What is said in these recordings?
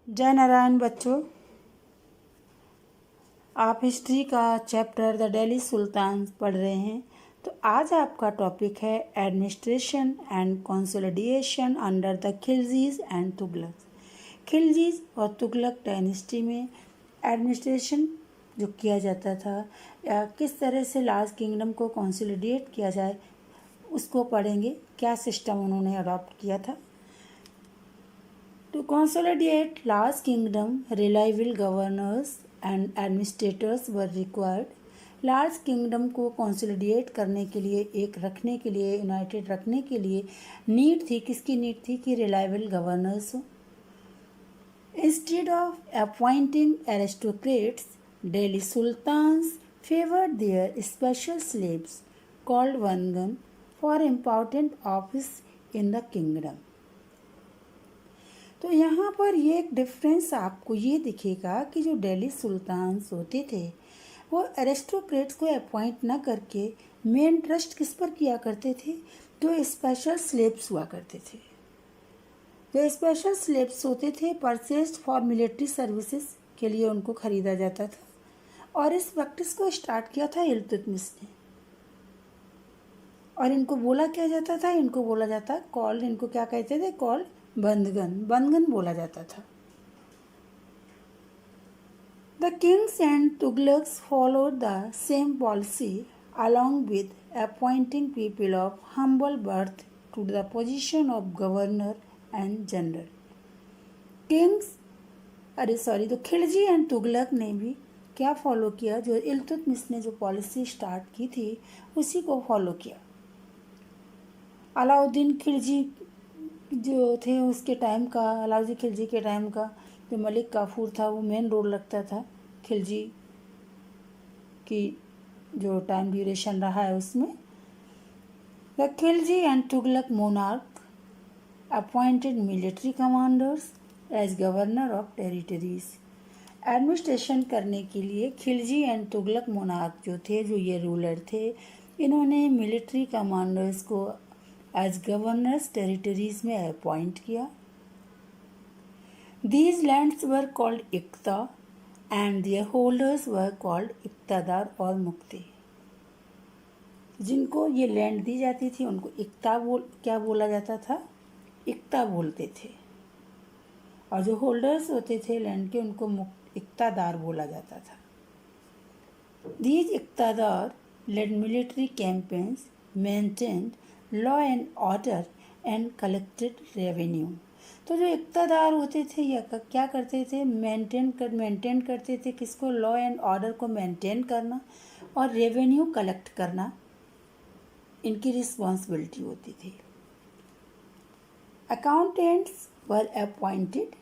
जय नारायण बच्चों, आप हिस्ट्री का चैप्टर द दिल्ली सुल्तान पढ़ रहे हैं। तो आज आपका टॉपिक है administration and consolidation under the Khiljis and Tughlaq. Khiljis और तुगलक डायनेस्टी में एडमिनिस्ट्रेशन जो किया जाता था या किस तरह से लार्ज किंगडम को कंसोलिडेट किया जाए उसको पढ़ेंगे। क्या सिस्टम उन्होंने अडॉप्ट किया था। To consolidate large kingdom, reliable governors and administrators were required. Large kingdom को कंसोलिडेट करने के लिए, एक रखने के लिए, यूनाइटेड रखने के लिए नीड थी। किसकी नीड थी कि रिलायबल गवर्नर्स हो। Instead of appointing aristocrats, Delhi sultans favoured their special slaves called वनगन for important office in the kingdom. तो यहाँ पर ये एक डिफरेंस आपको ये दिखेगा कि जो दिल्ली सुल्तान्स होते थे वो एरिस्टोक्रेट्स को अपॉइंट ना करके मेन ट्रस्ट किस पर किया करते थे, जो स्पेशल स्लेव्स हुआ करते थे। जो स्पेशल स्लेव्स होते थे परचेस्ड फॉर मिलिट्री सर्विसेज के लिए उनको खरीदा जाता था। और इस प्रैक्टिस को स्टार्ट किया था इल्तुतमिश ने। और इनको बोला क्या जाता था, इनको बोला जाता कॉल्ड, इनको क्या कहते थे, कॉल्ड बंदगन बोला जाता था। The kings and Tughlaqs followed the same policy along with appointing people of humble birth to the position of governor and general. तो खिलजी एंड तुगलक ने भी क्या फॉलो किया, जो इल्तुतमिश ने जो पॉलिसी स्टार्ट की थी उसी को फॉलो किया। अलाउद्दीन खिलजी जो थे उसके टाइम का, अलाउद्दीन खिलजी के टाइम का जो मलिक काफूर था वो मेन रोल रखता था खिलजी की जो टाइम ड्यूरेशन रहा है उसमें। The Khalji and Tughlaq monarch appointed military commanders as governor of territories. Administration करने के लिए खिलजी एंड तुगलक मोनार्क जो थे, जो ये रूलर थे, इन्होंने मिलिट्री कमांडर्स को एज गवर्नर्स टेरिटरीज में अपॉइंट किया। These lands were called इक्ता and their holders were called इक्तादार और मुक्ति। जिनको ये लैंड दी जाती थी उनको क्या बोला जाता था, इक्ता बोलते थे। और जो होल्डर्स होते थे लैंड के उनको इक्तादार बोला जाता था। These इक्तादार led military campaigns, maintained law and order and collected revenue. तो जो इक्तादार होते थे या क्या करते थे, मेंटेन करते थे किसको, लॉ एंड ऑर्डर को मेंटेन करना और रेवेन्यू कलेक्ट करना इनकी रिस्पॉन्सिबिलिटी होती थी। Accountants were appointed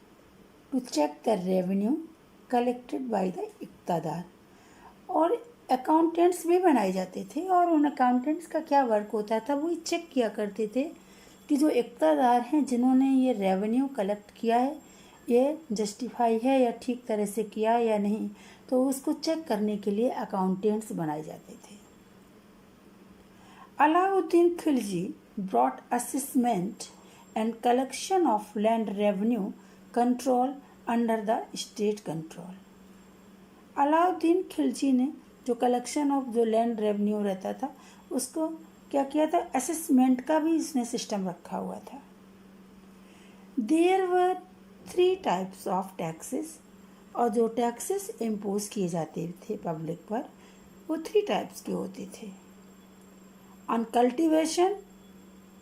to check the revenue collected by the iqtadar. और अकाउंटेंट्स भी बनाए जाते थे और उन अकाउंटेंट्स का क्या वर्क होता था, वो चेक किया करते थे कि जो इक्तादार हैं जिन्होंने ये रेवेन्यू कलेक्ट किया है ये जस्टिफाई है या ठीक तरह से किया या नहीं, तो उसको चेक करने के लिए अकाउंटेंट्स बनाए जाते थे। Alauddin Khilji brought assessment and collection of land revenue control under the state control. Alauddin Khilji ने जो कलेक्शन ऑफ जो लैंड रेवेन्यू रहता था उसको क्या किया था, असेसमेंट का भी इसने सिस्टम रखा हुआ था। There were 3 types of taxes. और जो टैक्सेस इम्पोज किए जाते थे पब्लिक पर वो 3 टाइप्स के होते थे। ऑन कल्टिवेशन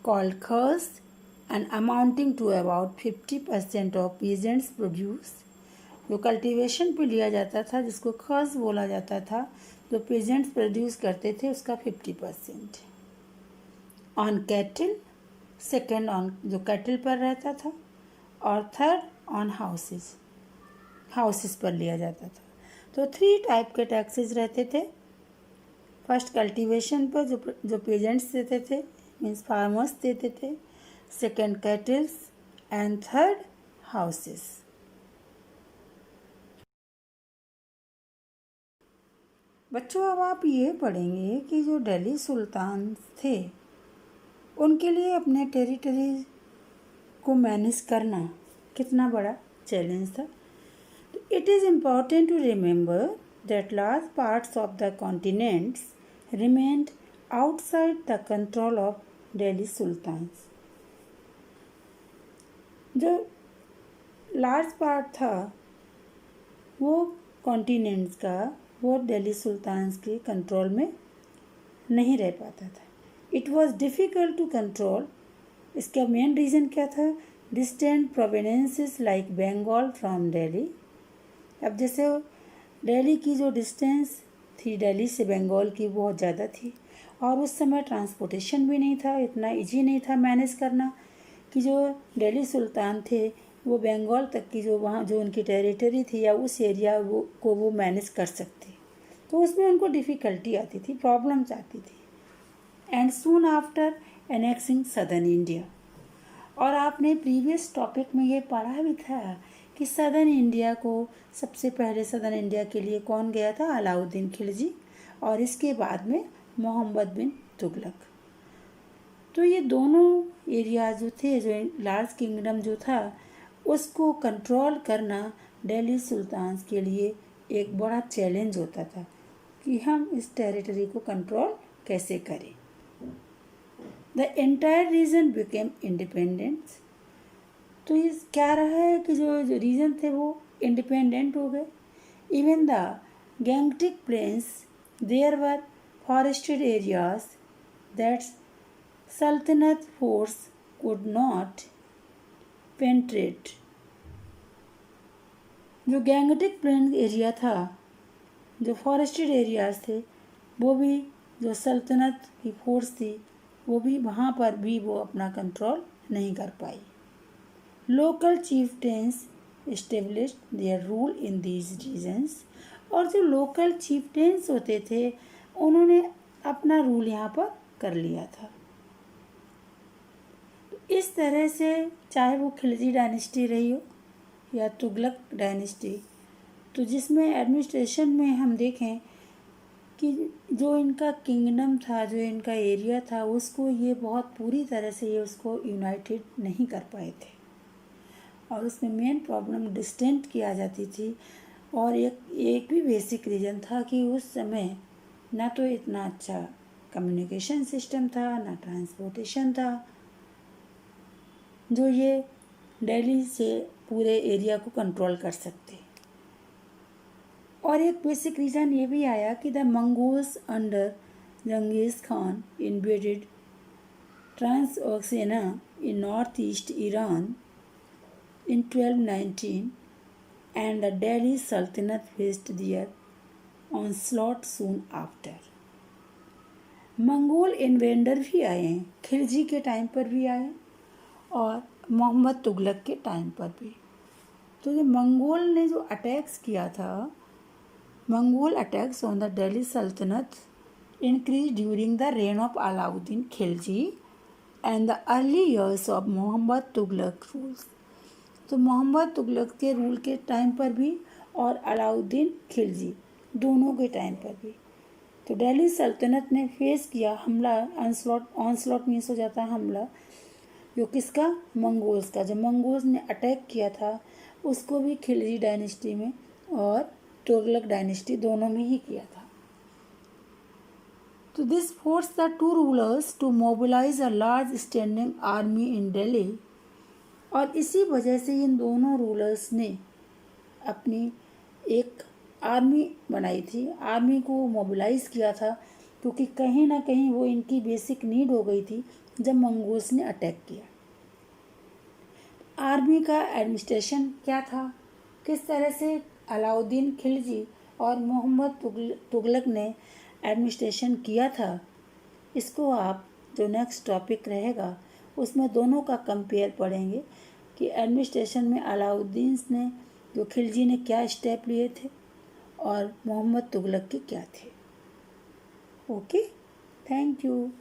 कॉल्ड खर्स and amounting to about 50% of peasants produce. जो कल्टीवेशन पे लिया जाता था जिसको खर्च बोला जाता था, जो पेजेंट्स प्रोड्यूस करते थे उसका 50%। ऑन कैटल, सेकेंड ऑन जो कैटल पर रहता था, और थर्ड ऑन हाउसेस पर लिया जाता था। तो 3 टाइप के टैक्सेस रहते थे। फर्स्ट कल्टीवेशन पर जो पेजेंट्स देते थे, मीन्स फार्मर्स देते थे, second kettles and third houses. बच्चों अब आप ये पढ़ेंगे कि जो दिल्ली सुल्तान थे उनके लिए अपने टेरिटरी को मैनेज करना कितना बड़ा चैलेंज था। तो it is important to remember that large parts of the continents remained outside the control of Delhi sultans. जो लार्ज पार्ट था वो कॉन्टिनेंट्स का वो दिल्ली सुल्तान्स के कंट्रोल में नहीं रह पाता था। It was difficult to control. इसका मेन रीज़न क्या था? Distant provinces like Bengal from Delhi. अब जैसे दिल्ली की जो डिस्टेंस थी दिल्ली से बंगाल की बहुत ज़्यादा थी, और उस समय ट्रांसपोर्टेशन भी नहीं था, इतना इजी नहीं था मैनेज करना कि जो दिल्ली सुल्तान थे वो बंगाल तक की जो वहाँ जो उनकी टेरिटरी थी या उस एरिया को वो मैनेज कर सकते। तो उसमें उनको डिफ़िकल्टी आती थी, प्रॉब्लम्स आती थी। And soon after annexing southern India. और आपने प्रीवियस टॉपिक में ये पढ़ा भी था कि सदर्न इंडिया को सबसे पहले सदर्न इंडिया के लिए कौन गया था? अलाउद्दीन खिलजी, और इसके बाद में मोहम्मद बिन तुगलक। तो ये दोनों एरिया जो थे, जो लार्ज किंगडम जो था, उसको कंट्रोल करना दिल्ली सुल्तान्स के लिए एक बड़ा चैलेंज होता था कि हम इस टेरिटरी को कंट्रोल कैसे करें। The entire reason became independent. तो ये क्या रहा है कि जो रीजन थे वो इंडिपेंडेंट हो गए। Even the Gangetic plains there were forested areas that sultanate force could not penetrate. जो गैंगटिक प्लेन एरिया था, जो फॉरेस्टेड एरियाज थे, वो भी जो सल्तनत की फोर्स थी वो भी वहाँ पर भी वो अपना कंट्रोल नहीं कर पाई। Local chieftains established their rule in these regions. और जो लोकल चीफ्टेंस होते थे उन्होंने अपना रूल यहाँ पर कर लिया था। तो इस तरह से चाहे वो खिलजी डायनेस्टी रही हो या तुगलक डायनेस्टी, तो जिसमें एडमिनिस्ट्रेशन में हम देखें कि जो इनका किंगडम था, जो इनका एरिया था, उसको ये बहुत पूरी तरह से ये उसको यूनाइटेड नहीं कर पाए थे, और उसमें मेन प्रॉब्लम डिस्टेंट की आ जाती थी। और एक भी बेसिक रीज़न था कि उस समय ना तो इतना अच्छा कम्युनिकेशन सिस्टम था, ना ट्रांसपोर्टेशन था, जो ये दिल्ली से पूरे एरिया को कंट्रोल कर सकते। और एक बेसिक रीज़न ये भी आया कि the Mongols under Genghis Khan invaded Transoxiana in north east Iran in 1219 and the Delhi Sultanate faced their onslaught soon after. Mongol invader भी आए हैं, खिलजी के टाइम पर भी आए और मोहम्मद तुगलक के टाइम पर भी। तो ये मंगोल ने जो अटैक्स किया था, Mongol attacks on the Delhi सल्तनत increased during the reign of Alauddin Khilji and the early years of Mohammad Tughlaq rules. तो मोहम्मद तुगलक के रूल के टाइम पर भी और अलाउद्दीन खिलजी दोनों के टाइम पर भी तो दिल्ली सल्तनत ने फेस किया हमला, ऑनस्लॉट मीन्स हो जाता है हमला, जो किसका? मंगोल्स का। जब मंगोल्स ने अटैक किया था उसको भी खिलजी डायनेस्टी में और तुगलक डायनेस्टी दोनों में ही किया था। तो this force the two rulers to mobilize a large standing army in Delhi. और इसी वजह से इन दोनों रूलर्स ने अपनी एक आर्मी बनाई थी, आर्मी को मोबिलाइज़ किया था, क्योंकि कहीं ना कहीं वो इनकी बेसिक नीड हो गई थी जब मंगोल्स ने अटैक किया। आर्मी का एडमिनिस्ट्रेशन क्या था, किस तरह से अलाउद्दीन खिलजी और मोहम्मद तुगलक ने एडमिनिस्ट्रेशन किया था, इसको आप जो नेक्स्ट टॉपिक रहेगा उसमें दोनों का कंपेयर पढ़ेंगे कि एडमिनिस्ट्रेशन में अलाउद्दीन ने जो खिलजी ने क्या स्टेप लिए थे और मोहम्मद तुगलक के क्या थे। Okay, thank you.